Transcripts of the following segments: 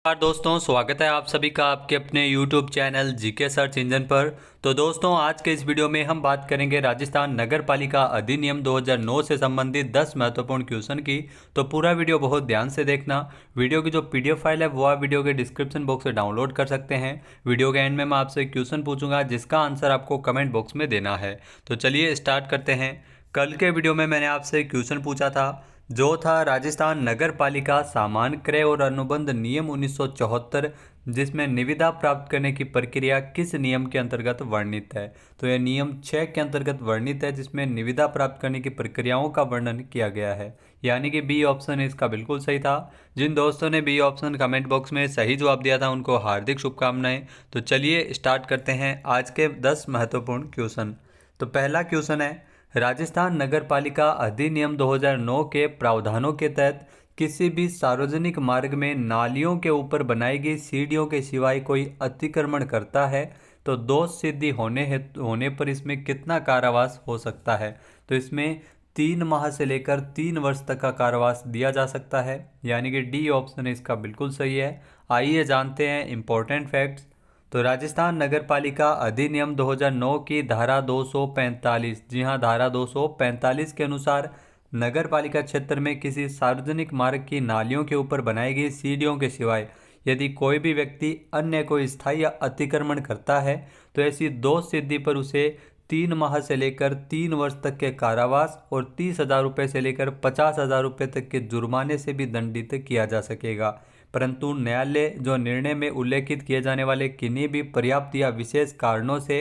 नमस्कार दोस्तों, स्वागत है आप सभी का आपके अपने YouTube channel GK search engine पर। तो दोस्तों, आज के इस वीडियो में हम बात करेंगे राजस्थान नगर पालिका अधिनियम 2009 से संबंधित 10 महत्वपूर्ण क्वेश्चन की। तो पूरा वीडियो बहुत ध्यान से देखना। वीडियो की जो PDF फाइल है वो आप वीडियो के डिस्क्रिप्शन बॉक्स से डाउनलोड कर सकते हैं। वीडियो के एंड में मैं आपसे क्वेश्चन पूछूंगा जिसका आंसर आपको कमेंट बॉक्स में देना है। तो चलिए स्टार्ट करते हैं। कल के वीडियो में मैंने आपसे क्वेश्चन पूछा था जो था राजस्थान नगर पालिका सामान्य क्रय और अनुबंध नियम 1974, जिसमें निविदा प्राप्त करने की प्रक्रिया किस नियम के अंतर्गत वर्णित है। तो यह नियम 6 के अंतर्गत वर्णित है, जिसमें निविदा प्राप्त करने की प्रक्रियाओं का वर्णन किया गया है। यानी कि बी ऑप्शन इसका बिल्कुल सही था। जिन दोस्तों ने बी ऑप्शन कमेंट बॉक्स में सही जवाब दिया था उनको हार्दिक शुभकामनाएं। तो चलिए स्टार्ट करते हैं आज के 10 महत्वपूर्ण क्वेश्चन। तो पहला क्वेश्चन है, राजस्थान नगर पालिका अधिनियम 2009 के प्रावधानों के तहत किसी भी सार्वजनिक मार्ग में नालियों के ऊपर बनाई गई सीढ़ियों के सिवाय कोई अतिक्रमण करता है तो दोष सिद्धि होने पर इसमें कितना कारावास हो सकता है। तो इसमें 3 माह से लेकर 3 वर्ष तक का कारावास दिया जा सकता है। यानी कि डी ऑप्शन इसका बिल्कुल सही है। आइए जानते हैं इंपॉर्टेंट फैक्ट्स। तो राजस्थान नगर पालिका अधिनियम 2009 की धारा 245, जी हाँ, धारा 245 के अनुसार नगर पालिका क्षेत्र में किसी सार्वजनिक मार्ग की नालियों के ऊपर बनाई गई सीढ़ियों के सिवाय यदि कोई भी व्यक्ति अन्य कोई स्थायी अतिक्रमण करता है तो ऐसी दोष सिद्धि पर उसे 3 माह से लेकर 3 वर्ष तक के कारावास और 30,000 रुपये से लेकर 50,000 रुपये तक के जुर्माने से भी दंडित किया जा सकेगा। परंतु न्यायालय जो निर्णय में उल्लेखित किए जाने वाले किन्हीं भी पर्याप्त या विशेष कारणों से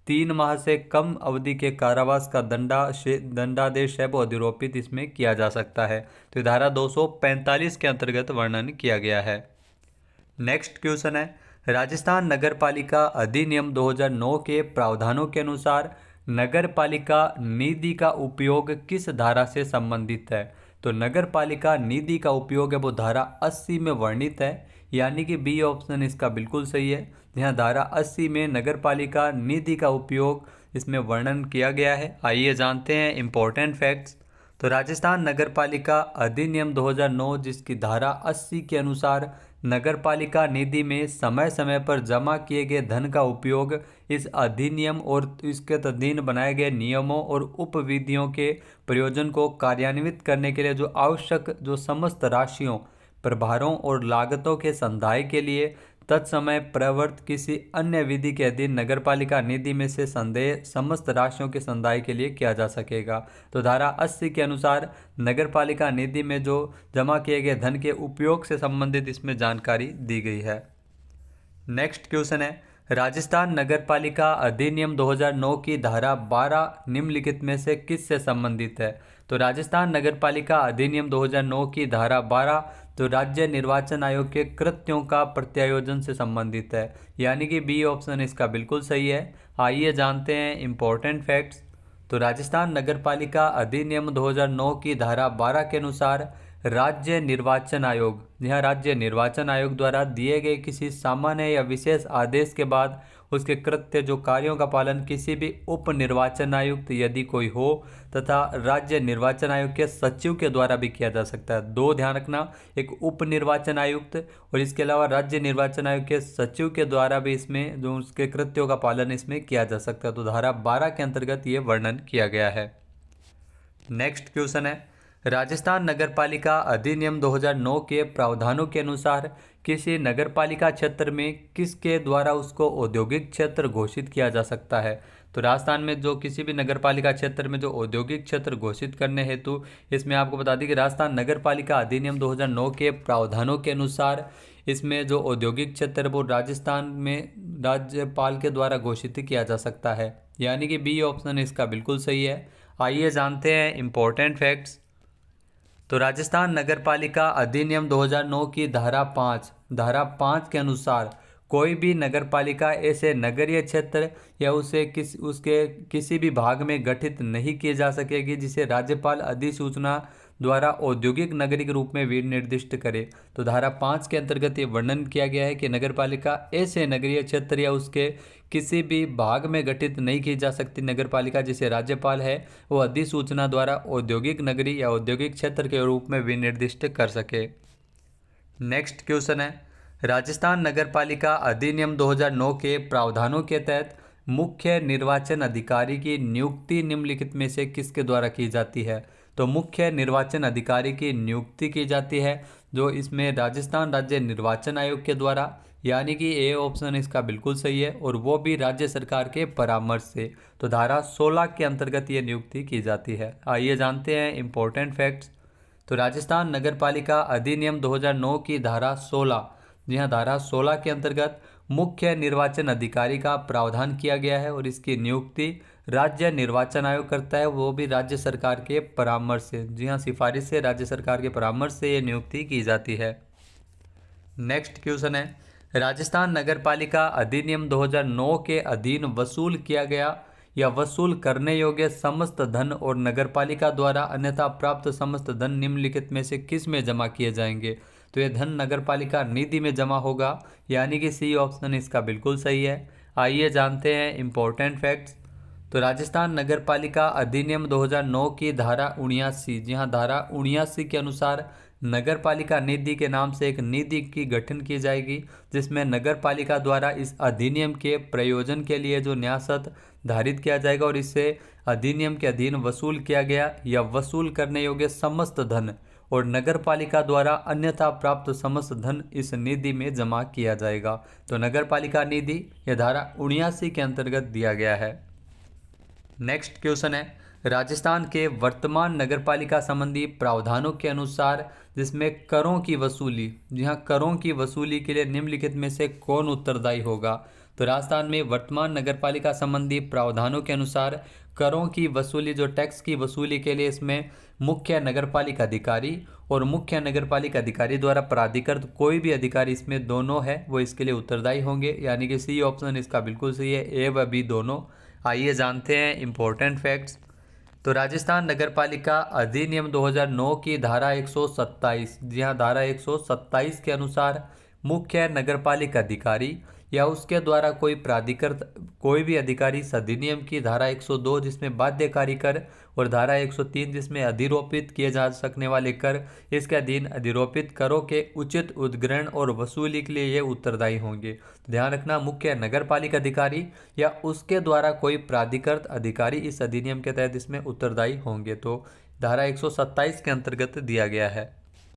3 माह से कम अवधि के कारावास का दंडादेश है वो अधिरोपित इसमें किया जा सकता है। तो धारा 245 के अंतर्गत वर्णन किया गया है। नेक्स्ट क्वेश्चन है, राजस्थान नगर पालिका अधिनियम 2009 के प्रावधानों के अनुसार नगर पालिका निधि का उपयोग किस धारा से संबंधित है। तो नगर पालिका निधि का उपयोग है वो धारा 80 में वर्णित है। यानी कि बी ऑप्शन इसका बिल्कुल सही है। यहाँ धारा 80 में नगर पालिका निधि का उपयोग इसमें वर्णन किया गया है। आइए जानते हैं इंपॉर्टेंट फैक्ट्स। तो राजस्थान नगर पालिका अधिनियम 2009 जिसकी धारा 80 के अनुसार नगर पालिका निधि में समय समय पर जमा किए गए धन का उपयोग इस अधिनियम और इसके अधीन बनाए गए नियमों और उपविधियों के प्रयोजन को कार्यान्वित करने के लिए जो आवश्यक जो समस्त राशियों, प्रभारों और लागतों के संदाय के लिए तत्समय प्रवर्त किसी अन्य विधि के अधीन नगरपालिका निधि में से संदेय समस्त राशियों के संदाय के लिए किया जा सकेगा। तो धारा 80 के अनुसार नगरपालिका निधि में जो जमा किए गए धन के उपयोग से संबंधित इसमें जानकारी दी गई है। नेक्स्ट क्वेश्चन है, राजस्थान नगरपालिका अधिनियम 2009 की धारा 12 निम्नलिखित में से किस से संबंधित है। तो राजस्थान नगरपालिका अधिनियम 2009 की धारा 12 तो राज्य निर्वाचन आयोग के कृत्यों का प्रत्यायोजन से संबंधित है। यानी कि बी ऑप्शन इसका बिल्कुल सही है। आइए जानते हैं इंपॉर्टेंट फैक्ट्स। तो राजस्थान नगरपालिका अधिनियम 2009 की धारा 12 के अनुसार राज्य निर्वाचन आयोग, यह राज्य निर्वाचन आयोग द्वारा दिए गए किसी सामान्य या विशेष आदेश के बाद उसके कृत्य जो कार्यों का पालन किसी भी उप निर्वाचन आयुक्त यदि कोई हो तथा राज्य निर्वाचन आयोग के सचिव के द्वारा भी किया जा सकता है। दो ध्यान रखना, एक उप निर्वाचन आयुक्त और इसके अलावा राज्य निर्वाचन आयोग के सचिव के द्वारा भी इसमें जो उसके कृत्यों का पालन इसमें किया जा सकता है। तो धारा 12 के अंतर्गत ये वर्णन किया गया है। नेक्स्ट क्वेश्चन है, राजस्थान नगरपालिका अधिनियम 2009 के प्रावधानों के अनुसार किसी नगरपालिका क्षेत्र में किसके द्वारा उसको औद्योगिक क्षेत्र घोषित किया जा सकता है। तो राजस्थान में जो किसी भी नगरपालिका क्षेत्र में जो औद्योगिक क्षेत्र घोषित करने हेतु इसमें आपको बता दें कि राजस्थान नगरपालिका अधिनियम 2009 के प्रावधानों के अनुसार इसमें जो औद्योगिक क्षेत्र वो राजस्थान में राज्यपाल के द्वारा घोषित किया जा सकता है। यानी कि बी ऑप्शन इसका बिल्कुल सही है। आइए जानते हैं इंपॉर्टेंट फैक्ट्स। तो राजस्थान नगरपालिका अधिनियम 2009 की धारा 5 के अनुसार कोई भी नगरपालिका ऐसे नगरीय क्षेत्र या उसके किसी भी भाग में गठित नहीं की जा सकेगी जिसे राज्यपाल अधिसूचना द्वारा औद्योगिक नगरी के रूप में निर्दिष्ट करे। तो धारा 5 के अंतर्गत ये वर्णन किया गया है कि नगरपालिका ऐसे नगरीय क्षेत्र या उसके किसी भी भाग में गठित नहीं की जा सकती नगरपालिका जिसे राज्यपाल है वो अधिसूचना द्वारा औद्योगिक नगरी या औद्योगिक क्षेत्र के रूप में विनिर्दिष्ट कर सके। नेक्स्ट क्वेश्चन है, राजस्थान नगरपालिका अधिनियम 2009 के प्रावधानों के तहत मुख्य निर्वाचन अधिकारी की नियुक्ति निम्नलिखित में से किसके द्वारा की जाती है? तो मुख्य निर्वाचन अधिकारी की नियुक्ति की जाती है जो इसमें राजस्थान राज्य निर्वाचन आयोग के द्वारा, यानी कि ए ऑप्शन इसका बिल्कुल सही है, और वो भी राज्य सरकार के परामर्श से। तो धारा 16 के अंतर्गत ये नियुक्ति की जाती है। आइए जानते हैं इम्पोर्टेंट फैक्ट्स। तो राजस्थान नगरपालिका अधिनियम 2009 की धारा 16, जी हाँ, धारा 16 के अंतर्गत मुख्य निर्वाचन अधिकारी का प्रावधान किया गया है और इसकी नियुक्ति राज्य निर्वाचन आयोग करता है, वो भी राज्य सरकार के परामर्श से। जी हाँ, सिफारिश से, राज्य सरकार के परामर्श से ये नियुक्ति की जाती है। नेक्स्ट क्वेश्चन है, राजस्थान नगरपालिका अधिनियम 2009 के अधीन वसूल किया गया या वसूल करने योग्य समस्त धन और नगरपालिका द्वारा अन्यथा प्राप्त समस्त धन निम्नलिखित में से किस में जमा किए जाएंगे? तो ये धन नगरपालिका निधि में जमा होगा, यानी कि सी ऑप्शन इसका बिल्कुल सही है। आइए जानते हैं इम्पोर्टेंट फैक्ट्स। तो राजस्थान नगरपालिका अधिनियम 2009 की धारा 79, जी हाँ, धारा 79 के अनुसार नगरपालिका निधि के नाम से एक निधि की गठन की जाएगी, जिसमें नगरपालिका द्वारा इस अधिनियम के प्रयोजन के लिए जो न्यासत धारित किया जाएगा और इससे अधिनियम के अधीन वसूल किया गया या वसूल करने योग्य समस्त धन और नगरपालिका द्वारा अन्यथा प्राप्त समस्त धन इस निधि में जमा किया जाएगा। तो नगरपालिका निधि यह धारा 79 के अंतर्गत दिया गया है। नेक्स्ट क्वेश्चन है, राजस्थान के वर्तमान नगरपालिका संबंधी प्रावधानों के अनुसार जिसमें करों की वसूली, जी हाँ, करों की वसूली के लिए निम्नलिखित में से कौन उत्तरदायी होगा? तो राजस्थान में वर्तमान नगरपालिका संबंधी प्रावधानों के अनुसार करों की वसूली, जो टैक्स की वसूली के लिए इसमें मुख्य नगरपालिका अधिकारी और मुख्य नगरपालिका अधिकारी द्वारा प्राधिकृत कोई भी अधिकारी, इसमें दोनों है, वो इसके लिए उत्तरदायी होंगे, यानी कि सी ऑप्शन इसका बिल्कुल सही है, ए व बी दोनों। आइए जानते हैं इम्पोर्टेंट फैक्ट्स। तो राजस्थान नगरपालिका अधिनियम 2009 की धारा 127, जी हाँ, धारा 127 के अनुसार मुख्य नगरपालिका अधिकारी या उसके द्वारा कोई प्राधिकृत कोई भी अधिकारी इस अधिनियम की धारा 102 जिसमें बाध्यकारी कर और धारा 103 जिसमें अधिरोपित किए जा सकने वाले कर, इसके अधीन अधिरोपित करों के उचित उद्ग्रहण और वसूली के लिए ये उत्तरदायी होंगे। तो ध्यान रखना, मुख्य नगरपालिका अधिकारी या उसके द्वारा कोई प्राधिकृत अधिकारी इस अधिनियम के तहत इसमें उत्तरदायी होंगे। तो धारा 127 के अंतर्गत दिया गया है।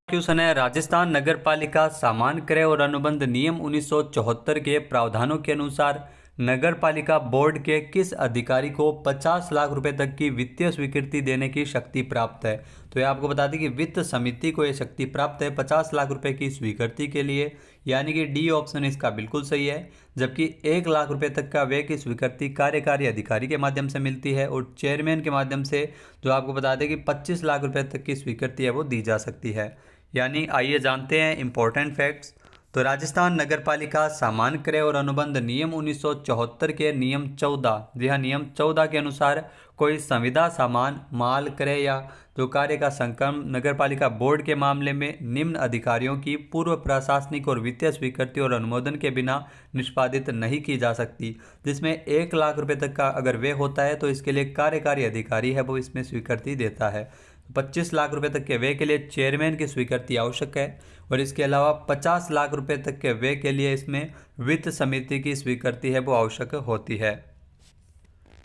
क्वेश्चन है, राजस्थान नगरपालिका सामान्य क्रय और अनुबंध नियम 1974 के प्रावधानों के अनुसार नगरपालिका बोर्ड के किस अधिकारी को 50 लाख रुपए तक की वित्तीय स्वीकृति देने की शक्ति प्राप्त है? तो ये आपको बता दें कि वित्त समिति को यह शक्ति प्राप्त है 50 लाख रुपए की स्वीकृति के लिए, यानी कि डी ऑप्शन इसका बिल्कुल सही है। जबकि 1 लाख रुपए तक का व्यय की स्वीकृति कार्यकारी अधिकारी के माध्यम से मिलती है और चेयरमैन के माध्यम से, जो आपको बता दें कि 25 लाख रुपए तक की स्वीकृति है वो दी जा सकती है। यानी आइए जानते हैं इम्पोर्टेंट फैक्ट्स। तो राजस्थान नगरपालिका सामान्य क्रय और अनुबंध नियम 1974 के नियम 14, जी हाँ, नियम 14 के अनुसार कोई संविदा सामान माल क्रय या जो कार्य का संकलन नगरपालिका बोर्ड के मामले में निम्न अधिकारियों की पूर्व प्रशासनिक और वित्तीय स्वीकृति और अनुमोदन के बिना निष्पादित नहीं की जा सकती। जिसमें 1 लाख रुपए तक का अगर व्यय होता है तो इसके लिए कार्यकारी अधिकारी है वो इसमें स्वीकृति देता है। 25 लाख रुपए तक के व्यय के लिए चेयरमैन की स्वीकृति आवश्यक है और इसके अलावा 50 लाख रुपए तक के व्यय के लिए इसमें वित्त समिति की स्वीकृति है वो आवश्यक होती है।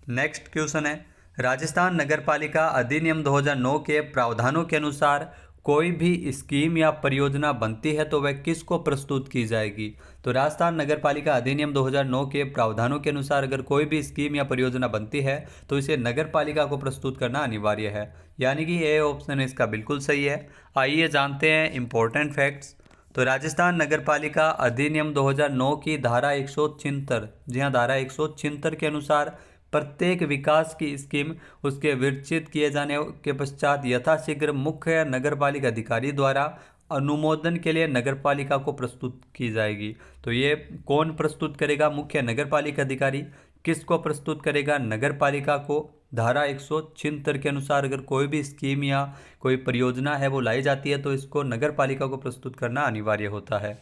नेक्स्ट क्वेश्चन है, राजस्थान नगरपालिका अधिनियम 2009 के प्रावधानों के अनुसार कोई भी स्कीम या परियोजना बनती है तो वह किसको प्रस्तुत की जाएगी? तो राजस्थान नगरपालिका अधिनियम 2009 के प्रावधानों के अनुसार अगर कोई भी स्कीम या परियोजना बनती है तो इसे नगरपालिका को प्रस्तुत करना अनिवार्य है, यानी कि ए ऑप्शन इसका बिल्कुल सही है। आइए जानते हैं इम्पोर्टेंट फैक्ट्स। तो राजस्थान नगरपालिका अधिनियम 2009 की धारा 176, जी हाँ, धारा 176 के अनुसार प्रत्येक विकास की स्कीम उसके विरचित किए जाने के पश्चात यथाशीघ्र मुख्य नगरपालिका अधिकारी द्वारा अनुमोदन के लिए नगरपालिका को प्रस्तुत की जाएगी। तो ये कौन प्रस्तुत करेगा? मुख्य नगरपालिका अधिकारी। किसको प्रस्तुत करेगा? नगरपालिका को। धारा 176 के अनुसार अगर कोई भी स्कीम या कोई परियोजना है वो लाई जाती है तो इसको नगरपालिका को प्रस्तुत करना अनिवार्य होता है।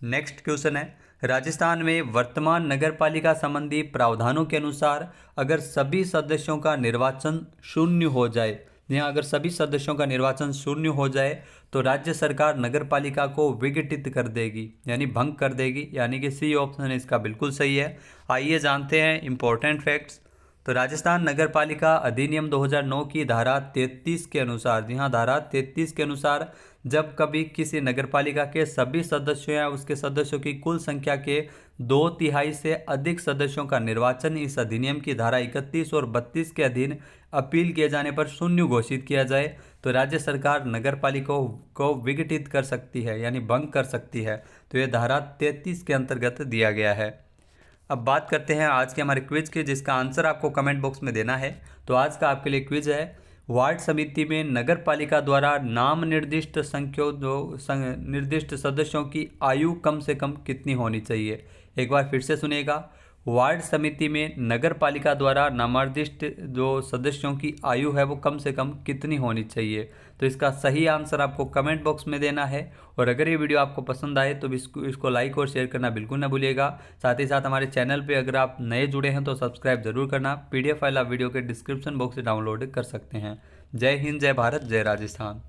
नेक्स्ट क्वेश्चन है, राजस्थान में वर्तमान नगरपालिका संबंधी प्रावधानों के अनुसार अगर सभी सदस्यों का निर्वाचन शून्य हो जाए यहाँ अगर सभी सदस्यों का निर्वाचन शून्य हो जाए तो राज्य सरकार नगर पालिका को विघटित कर देगी, यानी भंग कर देगी, यानी कि सी ऑप्शन इसका बिल्कुल सही है। आइए जानते हैं इंपॉर्टेंट फैक्ट्स। तो राजस्थान नगर पालिका अधिनियम 2009 की धारा 33 के अनुसार, जी हाँ, धारा 33 के अनुसार जब कभी किसी नगर पालिका के सभी सदस्यों या उसके सदस्यों की कुल संख्या के 2/3 से अधिक सदस्यों का निर्वाचन इस अधिनियम की धारा 31 और 32 के अधीन अपील किए जाने पर शून्य घोषित किया जाए तो राज्य सरकार नगर पालिका को विघटित कर सकती है, यानी भंग कर सकती है। तो ये धारा 33 के अंतर्गत दिया गया है। अब बात करते हैं आज के हमारे क्विज की, जिसका आंसर आपको कमेंट बॉक्स में देना है। तो आज का आपके लिए क्विज है, वार्ड समिति में नगर पालिका द्वारा नाम निर्दिष्ट निर्दिष्ट सदस्यों की आयु कम से कम कितनी होनी चाहिए। एक बार फिर से सुनिएगा, वार्ड समिति में नगर पालिका द्वारा नामनिर्दिष्ट जो सदस्यों की आयु है वो कम से कम कितनी होनी चाहिए। तो इसका सही आंसर आपको कमेंट बॉक्स में देना है। और अगर ये वीडियो आपको पसंद आए तो इसको लाइक और शेयर करना बिल्कुल ना भूलिएगा। साथ ही साथ हमारे चैनल पे अगर आप नए जुड़े हैं तो सब्सक्राइब जरूर करना। PDF फाइल आप वीडियो के डिस्क्रिप्शन बॉक्स से डाउनलोड कर सकते हैं। जय हिंद, जय भारत, जय राजस्थान।